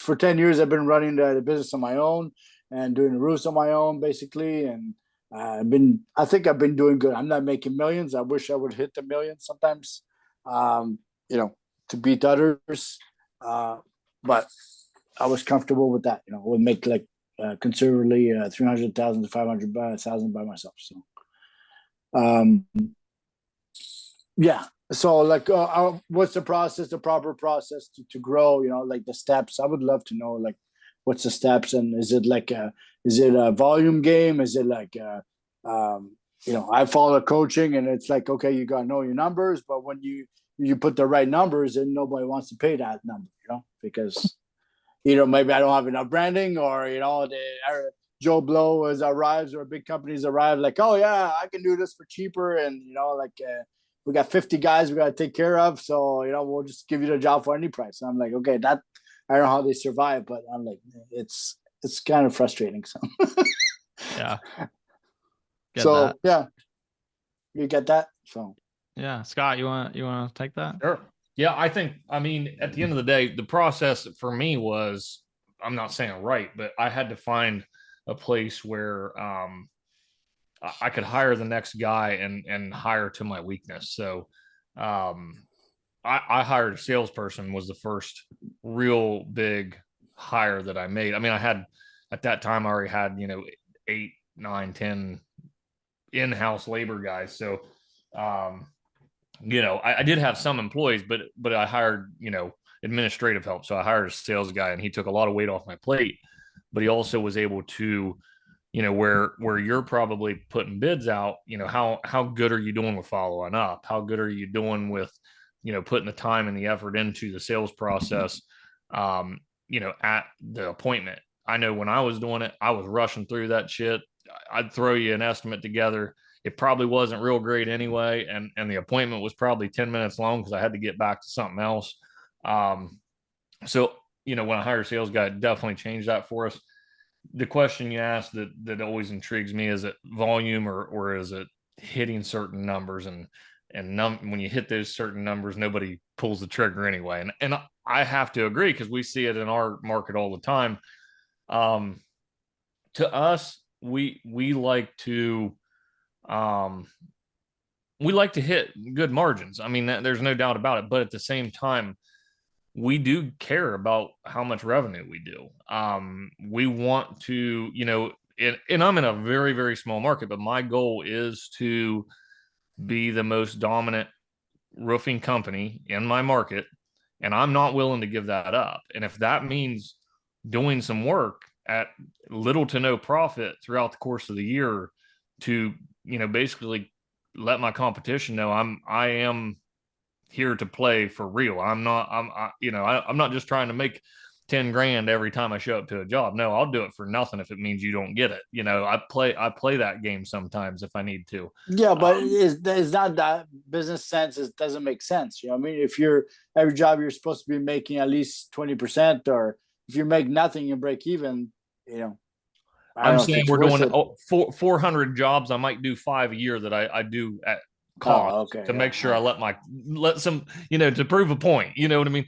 for 10 years, I've been running the business on my own and doing the roofs on my own, basically. And I think I've been doing good. I'm not making millions. I wish I would hit the millions sometimes, you know, to beat others. But I was comfortable with that. You know, I would make like conservatively 300,000 to 500,000 by myself. So, um, yeah. So like, what's the process, the proper process to grow, you know, like the steps? I would love to know, like, what's the steps, and is it a volume game? Is it like, you know, I follow coaching and it's like, okay, you got to know your numbers, but when you put the right numbers and nobody wants to pay that number, you know, because, you know, maybe I don't have enough branding, or, you know, Joe Blow arrives, or big companies arrive like, oh yeah, I can do this for cheaper. And, you know, like, we got 50 guys we got to take care of. So, you know, we'll just give you the job for any price. And I'm like, okay, I don't know how they survive, but I'm like, it's kind of frustrating. So, yeah. So, yeah, you get that. So, yeah. Scott, you want to take that? Sure. Yeah. I mean, at the end of the day, the process for me was, I'm not saying right, but I had to find a place where, I could hire the next guy and hire to my weakness. So, I hired a salesperson, was the first real big hire that I made. I mean, at that time, I already had, you know, 8, 9, 10 in-house labor guys. So, you know, I did have some employees, but I hired, you know, administrative help. So I hired a sales guy, and he took a lot of weight off my plate, but he also was able to, you know, where you're probably putting bids out, you know, how good are you doing with following up? How good are you doing with, you know, putting the time and the effort into the sales process, you know, at the appointment. I know when I was doing it, I was rushing through that shit. I'd throw you an estimate together. It probably wasn't real great anyway. And the appointment was probably 10 minutes long because I had to get back to something else. So, you know, when I hired a sales guy, it definitely changed that for us. The question you asked that always intrigues me, is it volume or is it hitting certain numbers, and when you hit those certain numbers, nobody pulls the trigger anyway. And I have to agree, because we see it in our market all the time. To us, we like to hit good margins. I mean, there's no doubt about it. But at the same time, we do care about how much revenue we do. We want to, you know, and I'm in a very, very small market, but my goal is to be the most dominant roofing company in my market. And I'm not willing to give that up. And if that means doing some work at little to no profit throughout the course of the year to, you know, basically let my competition know I am here to play for real. I'm not just trying to make 10 grand every time I show up to a job. No, I'll do it for nothing if it means you don't get it. You know, I play that game sometimes if I need to. Yeah, but it's not that business sense. It doesn't make sense. You know, I mean, if every job you're supposed to be making at least 20%, or if you make nothing and break even, you know. I'm saying we're doing 400 jobs. I might do 5 a year that I do at cost to make sure I let some, you know, to prove a point, you know what I mean?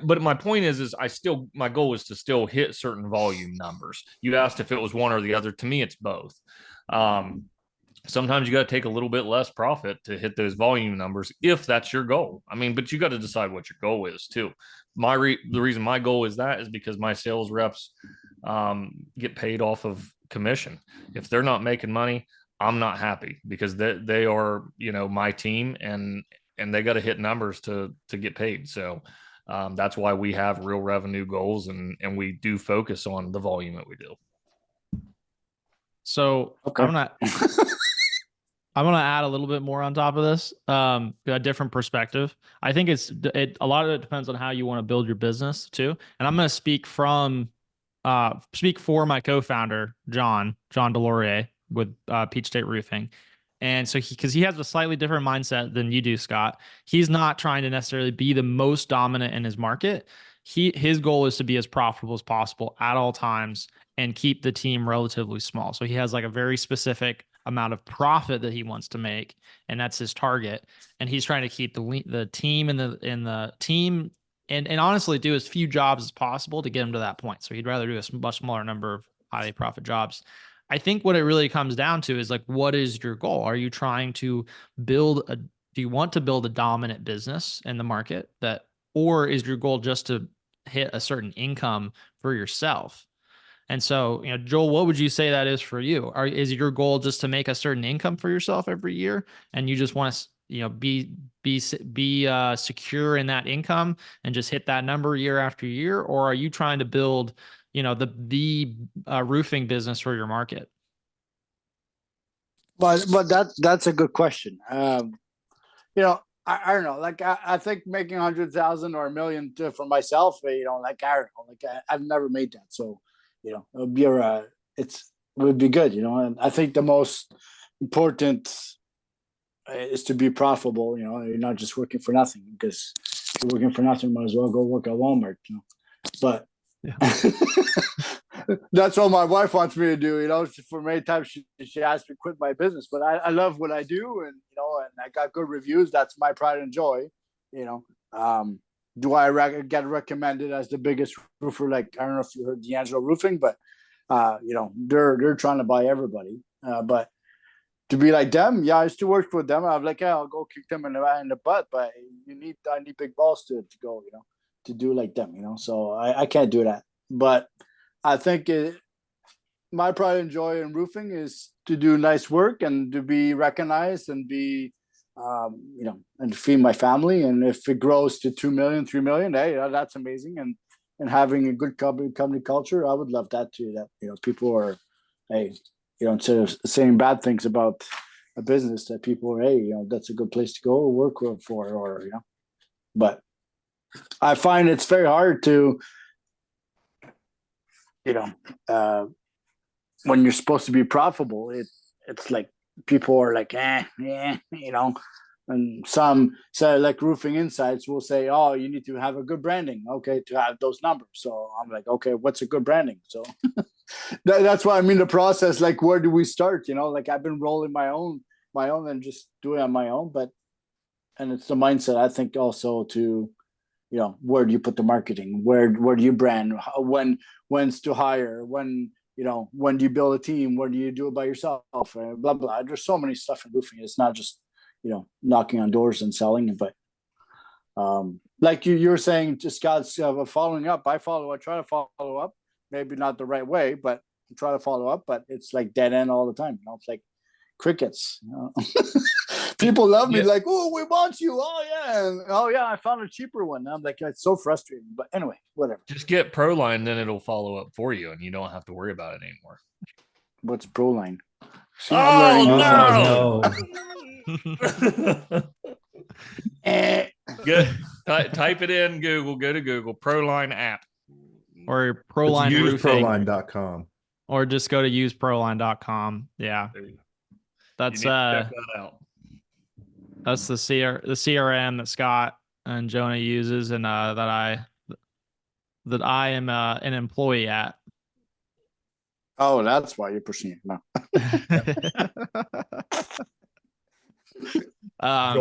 But my point is my goal is to still hit certain volume numbers. You asked if it was one or the other. To me, it's both. Sometimes you got to take a little bit less profit to hit those volume numbers, if that's your goal. I mean, but you got to decide what your goal is too. The reason my goal is that is because my sales reps get paid off of commission. If they're not making money, I'm not happy, because they are, you know, my team, and they got to hit numbers to get paid. So that's why we have real revenue goals, and we do focus on the volume that we do. So okay. I'm gonna add a little bit more on top of this, a different perspective. I think a lot of it depends on how you want to build your business too. And I'm gonna speak for my co-founder John Delorier with Peach State Roofing. And so because he has a slightly different mindset than you do, Scott. He's not trying to necessarily be the most dominant in his market. His goal is to be as profitable as possible at all times and keep the team relatively small. So he has like a very specific amount of profit that he wants to make, and that's his target. And he's trying to keep the team and the team and honestly do as few jobs as possible to get him to that point. So he'd rather do a much smaller number of high profit jobs. I think what it really comes down to is like, what is your goal? Are you trying to do you want to build a dominant business in the market or is your goal just to hit a certain income for yourself? And so, Joel, what would you say that is for you? Is your goal just to make a certain income for yourself every year, and you just want to, be secure in that income and just hit that number year after year, or are you trying to build, the roofing business for your market? But that's a good question. I don't know. Like I think making 100,000 or 1 million for myself, like I don't know, like I've never made that, so it'll be it would be good, And I think the most important is to be profitable. You're not just working for nothing, because if you're working for nothing, might as well go work at Walmart. But yeah. That's what my wife wants me to do. For many times she asked me to quit my business, but I love what I do, and and I got good reviews. That's my pride and joy. Do I get recommended as the biggest roofer? Like, I don't know if you heard D'Angelo Roofing, but they're trying to buy everybody. But to be like them, yeah, I used to work with them. I'm like, yeah, I'll go kick them in the butt, but I need big balls to go, to do like them, So I can't do that. But I think my pride and joy in roofing is to do nice work and to be recognized and be, and to feed my family. And if it grows to 2 million, 3 million, hey, that's amazing. And having a good company culture, I would love that too. That, people are, hey, instead of saying bad things about a business, that people are, hey, that's a good place to go or work for, or, but I find it's very hard to, when you're supposed to be profitable, it's like people are like, yeah, and some say, like Roofing Insights will say, oh, you need to have a good branding, okay, to have those numbers. So I'm like, okay, what's a good branding? So that's why I'm in the process. Like, where do we start? Like I've been rolling my own and just doing it on my own, and it's the mindset, I think, also to, where do you put the marketing? Where do you brand? When's to hire? When do you build a team? When do you do it by yourself? Blah blah. There's so many stuff in roofing. It's not just knocking on doors and selling, but like you were saying, just God's following up. I try to follow up. Maybe not the right way, but I try to follow up. But it's like dead end all the time. It's like crickets. People love me, like, oh, we want you. Oh yeah, and, oh yeah, I found a cheaper one. I'm like, it's so frustrating. But anyway, whatever. Just get ProLine, then it'll follow up for you, and you don't have to worry about it anymore. What's ProLine? See, no! Good. Type it in Google. Go to Google. ProLine app. Or ProLine Roofing. UseProline.com. Or just go to useproline.com. Yeah. That's check that out. That's the CRM that Scott and Jonah uses, and that I am an employee at. Oh, that's why you're pushing it now. But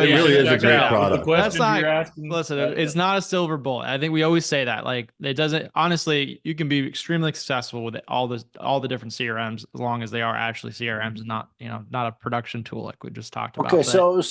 it really is a great product. That's not, listen, it's not a silver bullet. I think we always say that. Like, it doesn't, honestly, you can be extremely successful with all the different CRMs as long as they are actually CRMs and not, not a production tool like we just talked about. Okay, so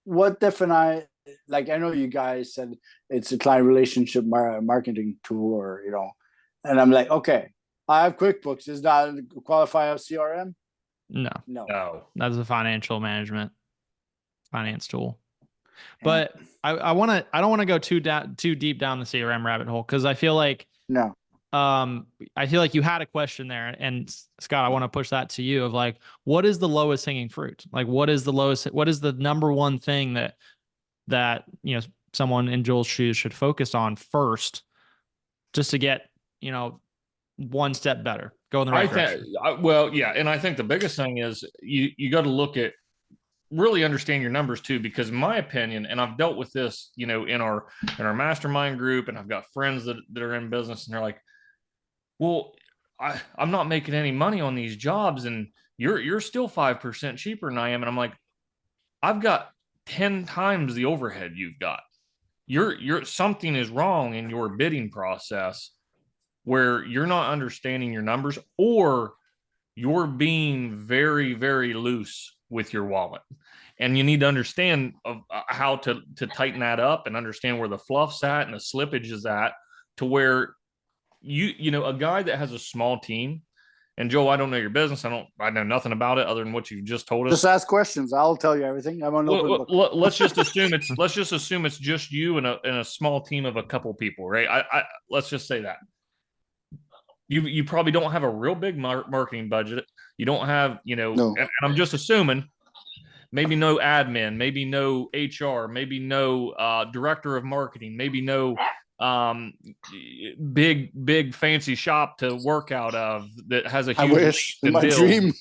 what define, like, I know you guys said it's a client relationship marketing tool, or and I'm like, okay, I have QuickBooks. Does that qualify as CRM? No. That's a financial management finance tool. But I don't want to go too deep down the CRM rabbit hole, because I feel like you had a question there, and Scott, I want to push that to you of like, what is the lowest hanging fruit? Like, what is the number one thing that someone in Joel's shoes should focus on first, just to get one step better, go in the right direction? Well, yeah, and I think the biggest thing is you got to look at, really understand your numbers too, because in my opinion, and I've dealt with this, in our mastermind group, and I've got friends that are in business, and they're like, well, I'm not making any money on these jobs, and you're still 5% cheaper than I am. And I'm like, I've got 10 times the overhead you've got. you're something is wrong in your bidding process where you're not understanding your numbers, or you're being very, very loose with your wallet. And you need to understand how to tighten that up and understand where the fluff's at and the slippage is at, to where you know, a guy that has a small team, and Joel, I don't know your business. I know nothing about it other than what you just told us. Just ask questions. I'll tell you everything. I'm an open book. Let's just assume it's just you and a small team of a couple people, right? Let's just say that. You probably don't have a real big marketing budget. You don't have, you know, No. and I'm just assuming maybe no admin, maybe no HR, maybe no director of marketing, maybe no big fancy shop to work out of that has a huge, I wish, in my dream.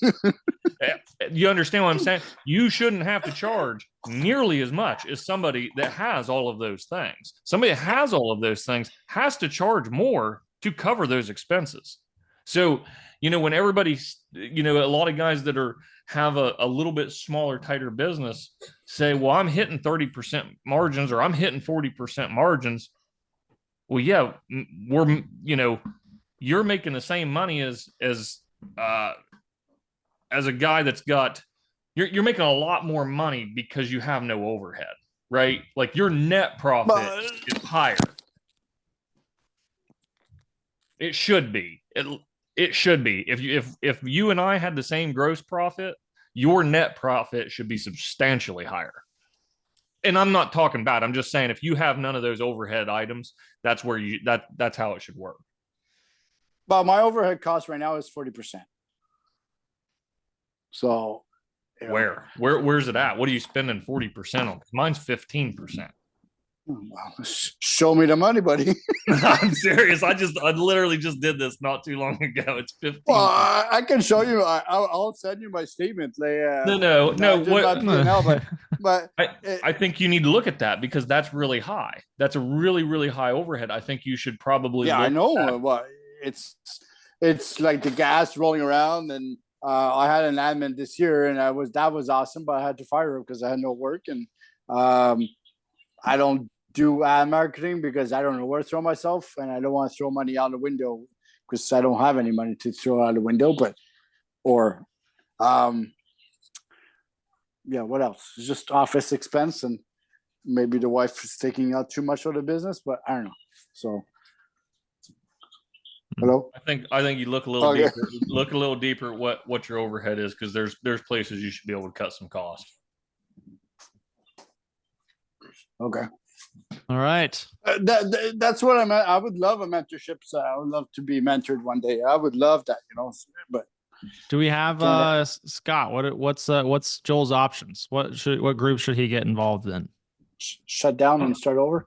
You understand what I'm saying? You shouldn't have to charge nearly as much as somebody that has all of those things. Somebody that has all of those things has to charge more to cover those expenses. So, you know, when everybody's, you know, a lot of guys that have a little bit smaller, tighter business say, well, I'm hitting 30% margins, or I'm hitting 40% margins. Well, yeah, we're, you know, you're making the same money as a guy that's got, you're making a lot more money because you have no overhead, right? Like your net profit is higher. It should be. It should be. If you and I had the same gross profit, your net profit should be substantially higher. And I'm not talking bad. I'm just saying if you have none of those overhead items, that's where that's how it should work. But my overhead cost right now is 40%. So, you know, where's it at? What are you spending 40% on? Mine's 15%. Well, show me the money, buddy. I'm serious. I literally just did this not too long ago. It's 15. Well, I can show you. I'll send you my statement. No. But I think you need to look at that, because that's really high. That's a really, really high overhead. I think you should probably. Yeah, I know. Well, it's like the gas rolling around, and I had an admin this year, and that was awesome, but I had to fire her because I had no work, and I don't do ad marketing because I don't know where to throw myself, and I don't want to throw money out the window because I don't have any money to throw out the window. Yeah, what else? It's just office expense, and maybe the wife is taking out too much of the business, but I don't know. So, hello. I think you look a little deeper. Look a little deeper at what your overhead is, because there's places you should be able to cut some cost. Okay. All right. That's what I meant. I would love a mentorship. So I would love to be mentored one day. I would love that, you know. But do we have Scott? What's Joel's options? What group should he get involved in? Shut down and start over.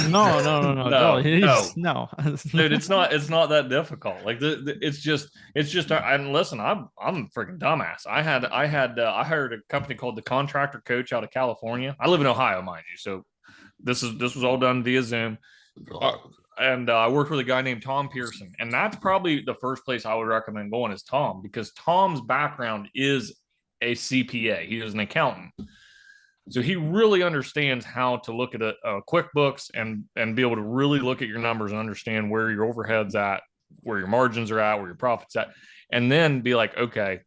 No. No. Dude, it's not that difficult. Like it's just. And listen, I'm a freaking dumbass. I hired a company called the Contractor Coach out of California. I live in Ohio, mind you. So this was all done via Zoom. And I worked with a guy named Tom Pearson, and that's probably the first place I would recommend going is Tom, because Tom's background is a CPA. He is an accountant. So he really understands how to look at a QuickBooks and be able to really look at your numbers and understand where your overhead's at, where your margins are at, where your profit's at, and then be like, okay,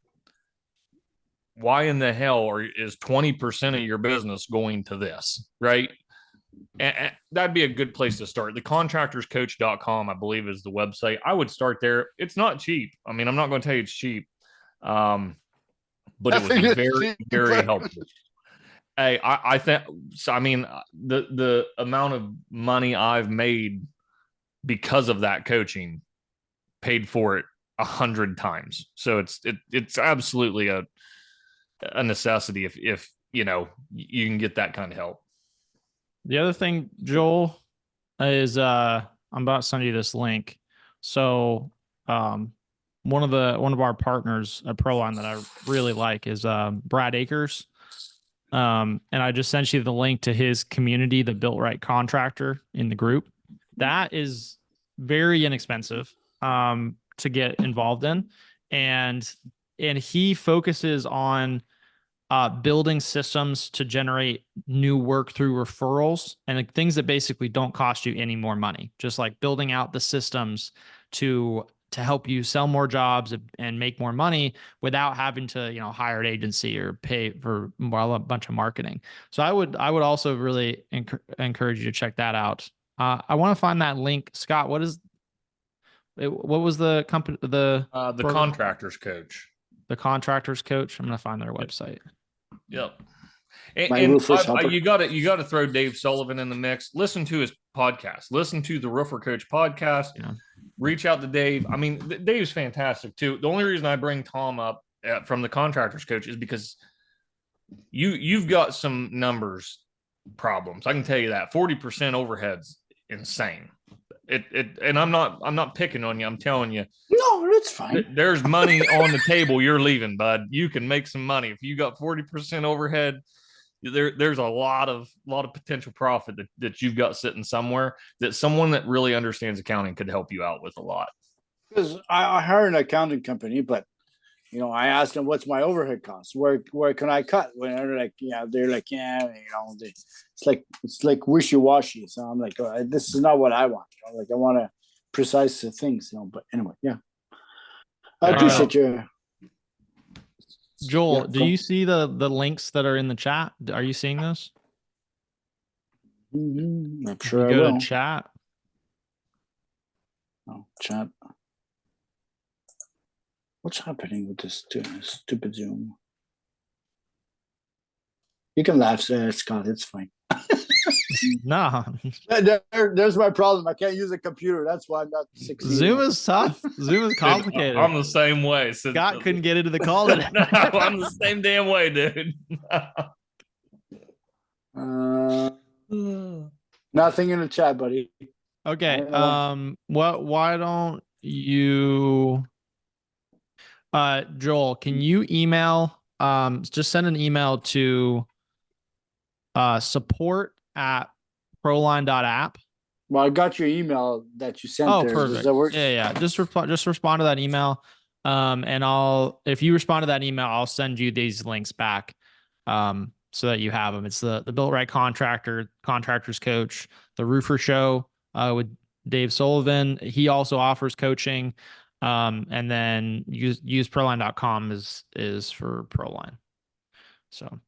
why in the hell is 20% of your business going to this, right? And that'd be a good place to start. The contractorscoach.com, I believe, is the website. I would start there. It's not cheap. I mean, I'm not going to tell you it's cheap, but it would be very, very helpful. Hey, I think so. I mean, the amount of money I've made because of that coaching paid for it 100 times. So it's absolutely a necessity if you know you can get that kind of help. The other thing, Joel, is I'm about to send you this link. So one of our partners at ProLine that I really like is Brad Akers. And I just sent you the link to his community, the Built Right Contractor in the group. That is very inexpensive to get involved in. And he focuses on building systems to generate new work through referrals and like things that basically don't cost you any more money. Just like building out the systems to help you sell more jobs and make more money without having to, hire an agency or pay for a bunch of marketing. So I would also really encourage you to check that out. I want to find that link. Scott, what was the company, the Contractors Coach? The Contractors Coach. I'm going to find their website. Yep. You got to throw Dave Sullivan in the mix. Listen to his podcast. Listen to the Roofer Coach podcast. Yeah. Reach out to Dave. I mean, Dave's fantastic too. The only reason I bring Tom up from the Contractors Coach is because you've got some numbers problems. I can tell you that 40% overhead's insane. And I'm not picking on you. I'm telling you. No, that's fine. There's money on the table. You're leaving, bud. You can make some money if you got 40% overhead. There's a lot of potential profit that you've got sitting somewhere that someone that really understands accounting could help you out with a lot. Because I hired an accounting company, but I asked them what's my overhead cost. Where can I cut? When they're like, it's like wishy-washy. So I'm like, this is not what I want. Like I want precise things. But anyway, yeah. I appreciate you. Joel, do you see the links that are in the chat? Are you seeing those? I'm sure you I go will. to chat. Oh, chat. What's happening with this stupid Zoom? You can laugh, Scott. It's fine. No. There's my problem. I can't use a computer. That's why I'm not succeeding. Zoom is tough. Zoom is complicated. I'm the same way. Scott couldn't get into the call today. No, I'm the same damn way, dude. Nothing in the chat, buddy. Okay. Why don't you Joel, can you email just send an email to support@proline.app. Well, I got your email that you sent. Oh, there. perfect. Does that work? Yeah. Just respond to that email. And if you respond to that email, I'll send you these links back. So that you have them. It's the Built Right Contractors Coach, the Roofer Show with Dave Sullivan. He also offers coaching. And then use ProLine.com is for ProLine. So